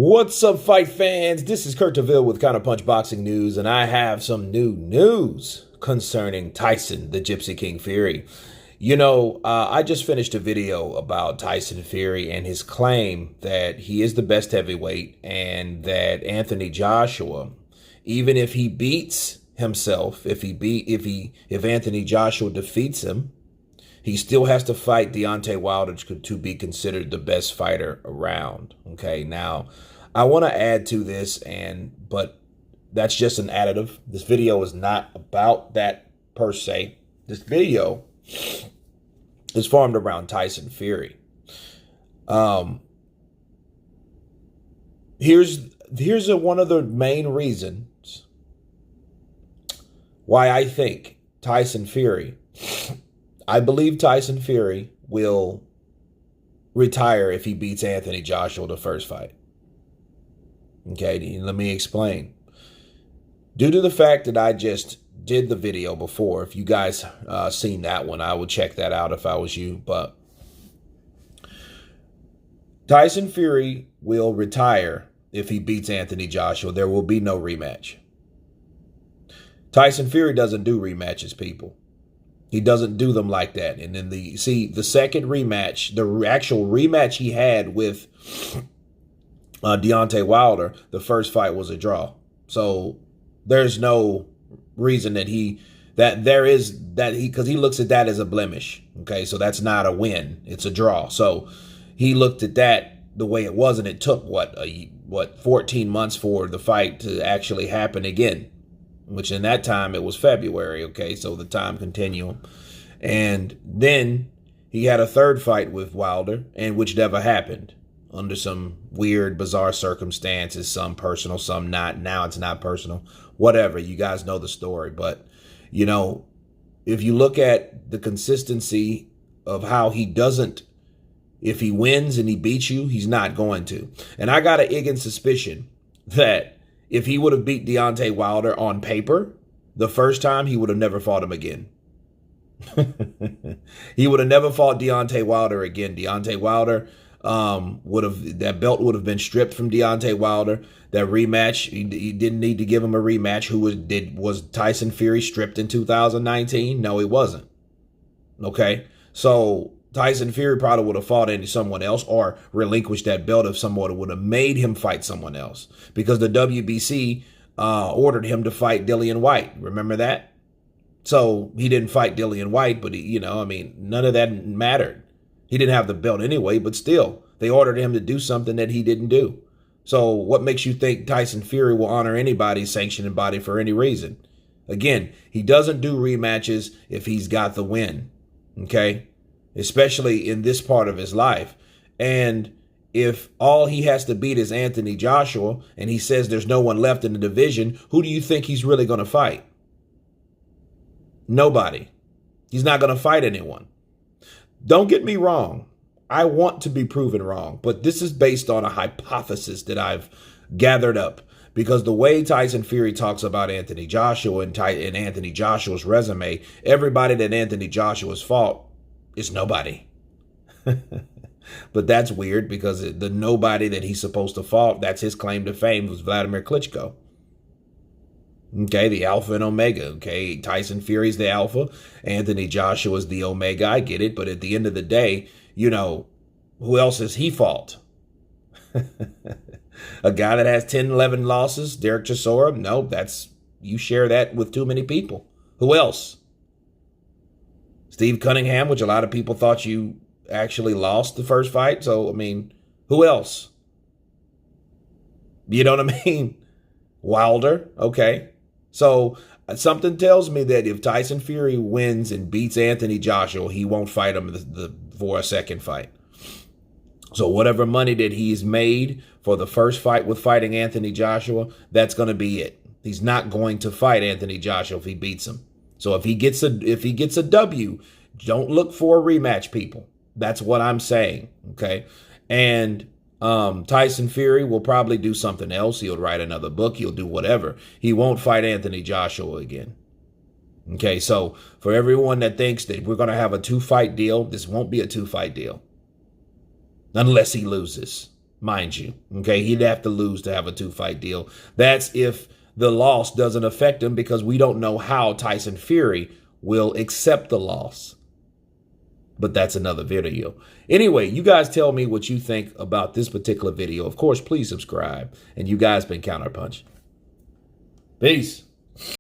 What's up, fight fans? This is Kurt DeVille with Counterpunch Boxing News, and I have some new news concerning Tyson, the Gypsy King Fury. I just finished a video about Tyson Fury and his claim that he is the best heavyweight and that Anthony Joshua, even if he beats himself, if Anthony Joshua defeats him, he still has to fight Deontay Wilder to be considered the best fighter around. Okay, now I want to add to this, but that's just an additive. This video is not about that per se. This video is formed around Tyson Fury. Here's one of the main reasons why I think I believe Tyson Fury will retire if he beats Anthony Joshua the first fight. Okay, let me explain. Due to the fact that I just did the video before, if you guys seen that one, I would check that out if I was you. But Tyson Fury will retire if he beats Anthony Joshua. There will be no rematch. Tyson Fury doesn't do rematches, people. He doesn't do them like that. And then the second rematch, the actual rematch he had with Deontay Wilder, the first fight was a draw. So there's no reason because he looks at that as a blemish. Okay, so that's not a win. It's a draw. So he looked at that the way it was, and it took 14 months for the fight to actually happen again, which in that time it was February. Okay, so the time continuum. And then he had a third fight with Wilder, and which never happened under some weird, bizarre circumstances, some personal, some not. Now it's not personal. Whatever, you guys know the story. But, if you look at the consistency of how he doesn't, if he wins and he beats you, he's not going to. And I got an igging suspicion that if he would have beat Deontay Wilder on paper the first time, he would have never fought him again. He would have never fought Deontay Wilder again. Deontay Wilder that belt would have been stripped from Deontay Wilder. That rematch, he didn't need to give him a rematch. Was Tyson Fury stripped in 2019? No, he wasn't. Okay, so Tyson Fury probably would have fought someone else or relinquished that belt if someone would have made him fight someone else, because the WBC ordered him to fight Dillian Whyte. Remember that? So he didn't fight Dillian Whyte, but none of that mattered. He didn't have the belt anyway, but still, they ordered him to do something that he didn't do. So what makes you think Tyson Fury will honor anybody's sanctioning body for any reason? Again, he doesn't do rematches if he's got the win. Okay? Especially in this part of his life. And if all he has to beat is Anthony Joshua, and he says there's no one left in the division, who do you think he's really going to fight? Nobody. He's not going to fight anyone. Don't get me wrong. I want to be proven wrong, but this is based on a hypothesis that I've gathered up, because the way Tyson Fury talks about Anthony Joshua and Anthony Joshua's resume, everybody that Anthony Joshua's fought is nobody. But that's weird, because the nobody that he's supposed to fight, that's his claim to fame, was Vladimir Klitschko. Okay, the alpha and omega. Okay, Tyson Fury's the alpha, Anthony Joshua's the omega. I get it, but at the end of the day, who else has he fought? A guy that has 10, 11 losses, Derek Chisora? No, you share that with too many people. Who else? Steve Cunningham, which a lot of people thought you actually lost the first fight. So, who else? You know what I mean? Wilder, okay. So something tells me that if Tyson Fury wins and beats Anthony Joshua, he won't fight him for a second fight. So whatever money that he's made for the first fight with fighting Anthony Joshua, that's going to be it. He's not going to fight Anthony Joshua if he beats him. So if he gets a W, don't look for a rematch, people. That's what I'm saying, okay? And Tyson Fury will probably do something else. He'll write another book. He'll do whatever. He won't fight Anthony Joshua again. Okay, so for everyone that thinks that we're going to have a 2-fight deal, this won't be a 2-fight deal. Unless he loses. mind you. Okay, he'd have to lose to have a 2-fight deal. That's if the loss doesn't affect him, because we don't know how Tyson Fury will accept the loss. But that's another video. Anyway, you guys tell me what you think about this particular video. Of course, please subscribe. And you guys been Counterpunch. Peace.